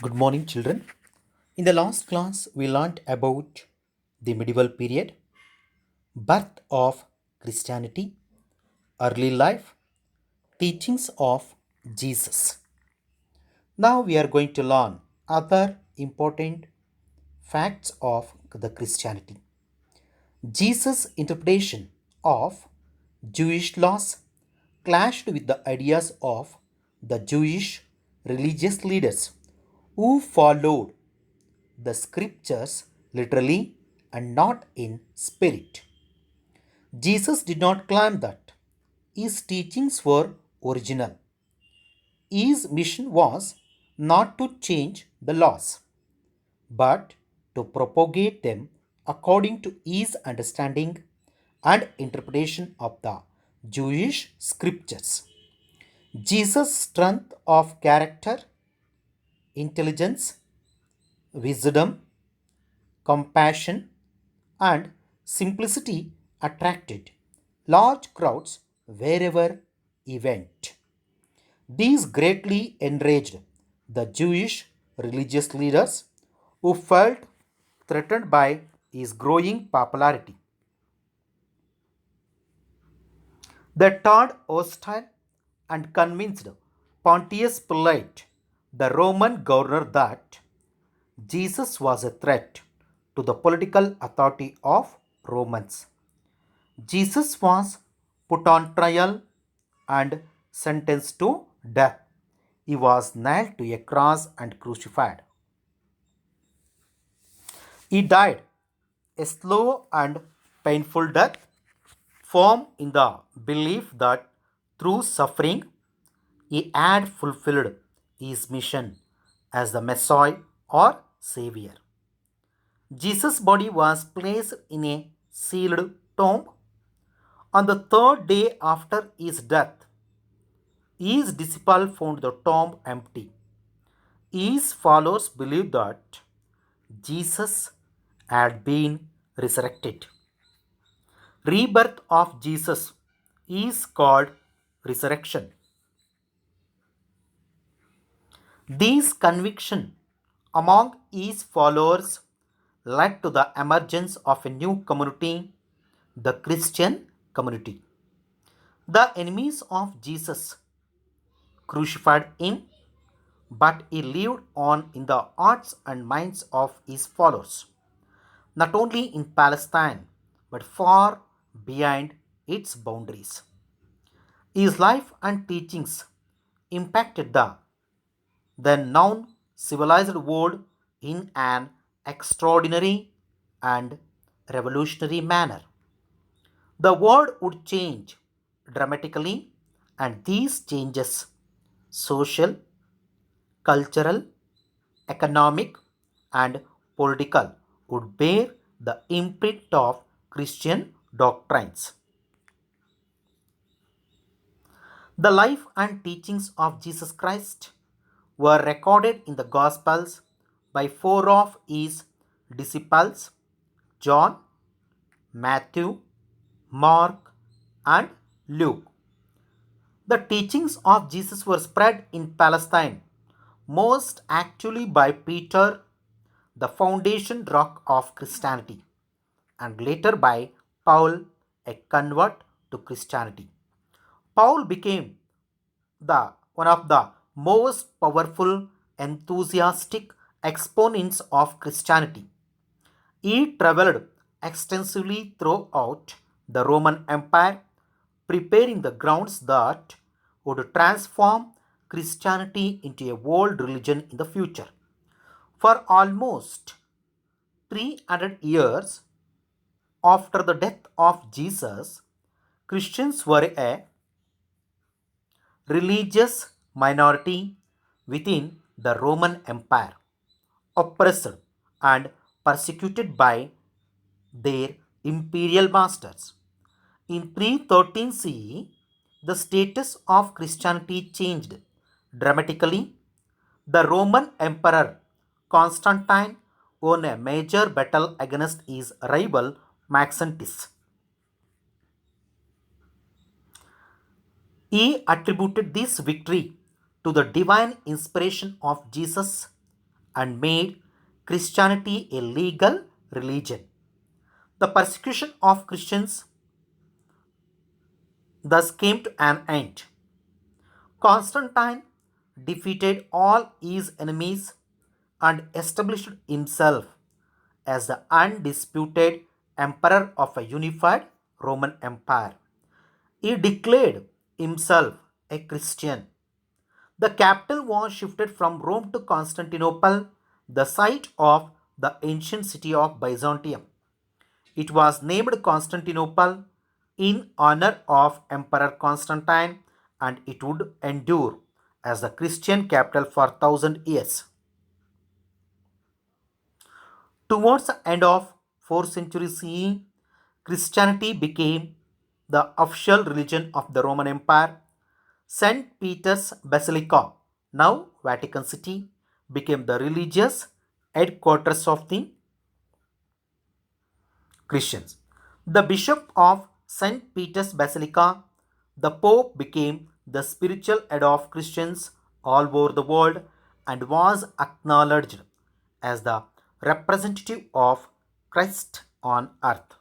Good morning, children. In the last class, we learnt about the medieval period, birth of Christianity, early life, teachings of Jesus. Now we are going to learn other important facts of the Christianity. Jesus' interpretation of Jewish laws clashed with the ideas of the Jewish religious leaders who followed the scriptures literally and not in spirit. Jesus did not claim that his teachings were original. His mission was not to change the laws, but to propagate them according to his understanding and interpretation of the Jewish scriptures. Jesus' strength of character, intelligence, wisdom, compassion, and simplicity attracted large crowds wherever he went. These greatly enraged the Jewish religious leaders who felt threatened by his growing popularity. They turned hostile and convinced Pontius Pilate, the Roman governor, that Jesus was a threat to the political authority of Romans. Jesus was put on trial and sentenced to death. He was nailed to a cross and crucified. He died a slow and painful death, firm in the belief that through suffering he had fulfilled his mission as the Messiah or Savior. Jesus' body was placed in a sealed tomb. On the third day after his death, his disciples found the tomb empty. His followers believed that Jesus had been resurrected. Rebirth of Jesus is called resurrection. This conviction among his followers led to the emergence of a new community, the Christian community. The enemies of Jesus crucified him, but he lived on in the hearts and minds of his followers, not only in Palestine, but far beyond its boundaries. His life and teachings impacted the then known civilized world in an extraordinary and revolutionary manner. The world would change dramatically, and these changes, social, cultural, economic, and political, would bear the imprint of Christian doctrines. The life and teachings of Jesus Christ were recorded in the Gospels by four of his disciples: John, Matthew, Mark, and Luke. The teachings of Jesus were spread in Palestine, most actually by Peter, the foundation rock of Christianity, and later by Paul, a convert to Christianity. Paul became the one of the most powerful, enthusiastic exponents of Christianity. He traveled extensively throughout the Roman Empire, preparing the grounds that would transform Christianity into a world religion in the future. For almost 300 years after the death of Jesus, Christians were a religious minority within the Roman Empire, oppressed and persecuted by their imperial masters. In 313 CE, the status of Christianity changed dramatically. The Roman Emperor Constantine won a major battle against his rival Maxentius. He attributed this victory to the divine inspiration of Jesus and made Christianity a legal religion. The persecution of Christians thus came to an end. Constantine defeated all his enemies and established himself as the undisputed emperor of a unified Roman Empire. He declared himself a Christian. The capital was shifted from Rome to Constantinople, the site of the ancient city of Byzantium. It was named Constantinople in honor of Emperor Constantine, and it would endure as the Christian capital for 1,000 years. Towards the end of 4th century CE, Christianity became the official religion of the Roman Empire. St. Peter's Basilica, now Vatican City, became the religious headquarters of the Christians. The Bishop of St. Peter's Basilica, the Pope, became the spiritual head of Christians all over the world and was acknowledged as the representative of Christ on earth.